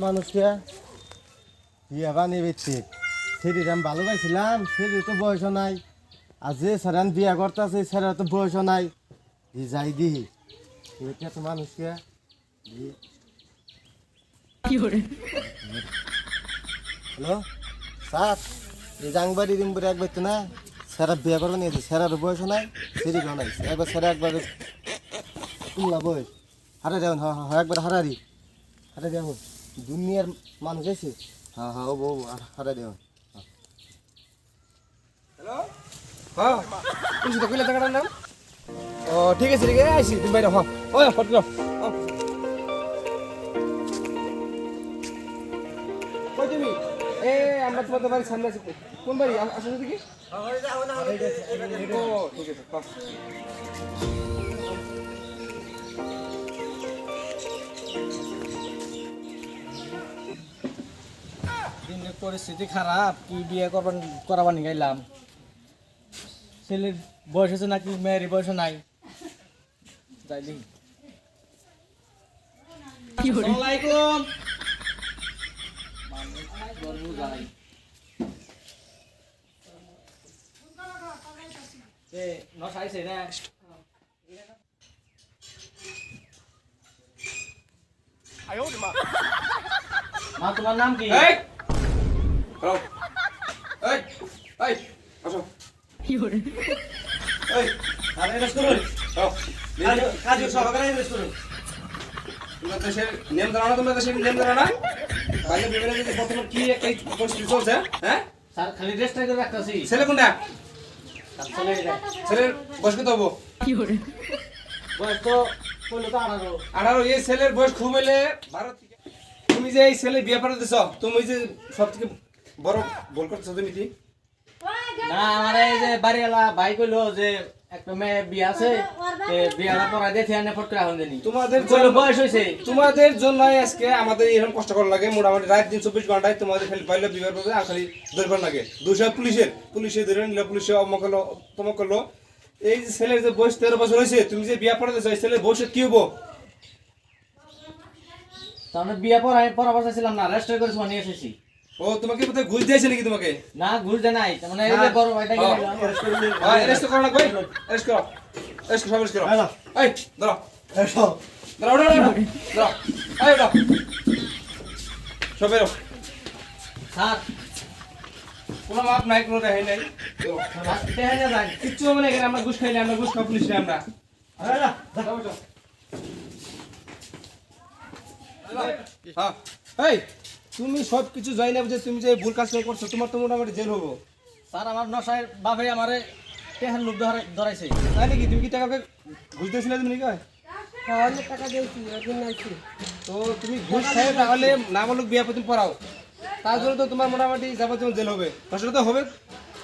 মানুষকে বিয়া বানিয়ে বেচছে সেটির আমি ভালো পাইছিলাম সেটির তো বয়স নাই আর যে স্যারান বিয়া করতেছে স্যারের তো বয়স নাই যাই দিহি এটা তো মানুষকে হ্যালো স্যার এই জাংবাড়ি দিনবাড়ি একবার তো না স্যারা বিয়া করবে নিয়েছে স্যারের বয়স নাই সেটি নাই একবার স্যারা একবার তুমলা বয়স হারে দেবেন হ্যাঁ একবার হারারি হারে দেবেন দুনিয়ার মানুষ এসে হ্যাঁ হ্যাঁ ও হারে দেবেন হ্যালো হ্যাঁ তুমি তো কইলে টাকাটার নাম ও ঠিক আছে আইসি তুমি বাইরে হ্যাঁ ও ফট করো কই তুমি এ আমরা তোমাদের বাড়ির সামনে আছি কোন বাড়ি আসো দেখি ও ঠিক আছে দিনের পরিস্থিতি খারাপ কি বিয়ে করাবার নিগাইলাম ছেলের বয়স আছে নাকি মেয়ের বয়স নাই যাইলি আসসালামাইকুম নসাইছে না মা তোমার নাম কি এই হ্যালো এই এই আসো এই আরে রেস্ট করুন কাজ সহকারে রেস্ট করুন তোমরা দেশের নিয়ম জানো না তোমরা দেশের নিয়ম জানো না বাইরে বিভিন্ন যে বর্তমান কি একটা পরিস্থিতি চলছে হ্যাঁ স্যার খালি রেস্ট করে রাখতাছি ছেলে কোনটা চলে ছেলের বয়স কত হবো বয়স তো কইলো তো 18 এই ছেলের বয়স খুব হইলে 12 থেকে তুমি যে এই ছেলে বিয়ে করে দিছো তুমি যে সব থেকে বড় ভুল করছো তুমি কি না আমার এই যে বাড়িওয়ালা ভাই কইলো যে একটা মেয়ে বিয়ে আছে বিয়াটা পড়াই দিয়ে থিয়ানে ফট করে এখন দেনি তোমাদের কইলো বয়স হইছে তোমাদের জন্য আজকে আমাদের এরকম কষ্ট করা লাগে মোটামুটি রাত দিন 24 ঘন্টায় তোমাদের খালি পাইলে বিয়ে করবে আর খালি ধরবার লাগে 200 পুলিশে ধরে নিল পুলিশে অমকলো তমকলো এই যে ছেলের যে বয়স 13 বছর হয়েছে তুমি যে বিয়ে পড়াতে চাই ছেলের বয়স কি হবো তাহলে বিয়ে পড়াবার চাইছিলাম না রেজিস্টার করে নিয়ে এসেছি ও তোমাকে কোথায় ঘুষ দিয়েছে নাকি তোমাকে না ঘুষ দেয় নাই মানে এই যে বড় ভাইটা গেল অ্যারেস্ট করো না কই অ্যারেস্ট করো সব অ্যারেস্ট করো এই ধরো এসো ধরো এই ধরো সব বেরো স্যার কোনো মাপ নাই কোনো রেহাই নাই দেখা যায় কিচ্ছু হবে না এখানে আমরা ঘুষ খাইলে আমরা ঘুষ খাওয়া পুলিশ না আমরা হ্যাঁ এই তুমি সব কিছু যাই না বুঝে তুমি যে ভুল কাজ করছো তোমার তো মোটামুটি জেল হবো স্যার আমার নশায় বাপে আমারে টেহার লোভ ধরাইছে তাই নাকি তুমি কি টাকা ঘুষ দিয়েছিলে তুমি নাকি অনেক টাকা দিয়েছি ওদিন নাইছি তো তুমি ঘুষ খাই তাহলে নাবালক বিয়া প্রতি পড়াও তার জন্য তো তোমার মোটামুটি যাবতীয় জেল হবে আসলে তো হবে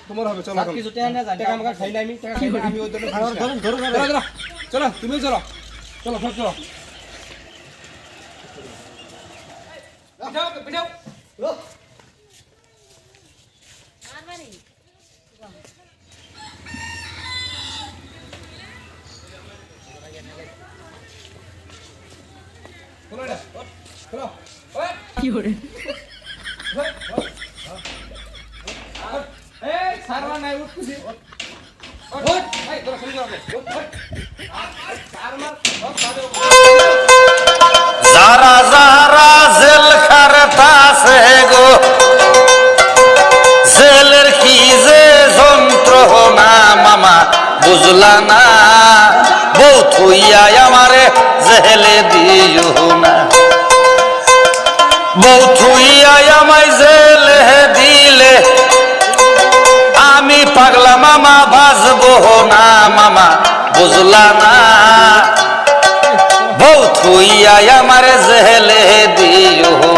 তোমার হবে চলো স্যার কিছু টেহা না জানি টাকা আমাকে খাই না আমি টাকা খাই না আমি ওই জন্য চলো তুমিও চলো চলো সব চলো পিঠাও কি করে এই সারবা নাই উঠছি এই তোরা শুনি যাবে যারা যারা জেল খারতাছে গো জেলের কি যে যন্ত্রণা মামা বুঝলা না বউ থুইয়া আমারে জেলে দিও না বউ থুইয়া আমায় জেলে দিলে আমি পাগলা মামা বাজবো না মামা বুঝলা না বউ থুইয়া আমারে জেলে দিও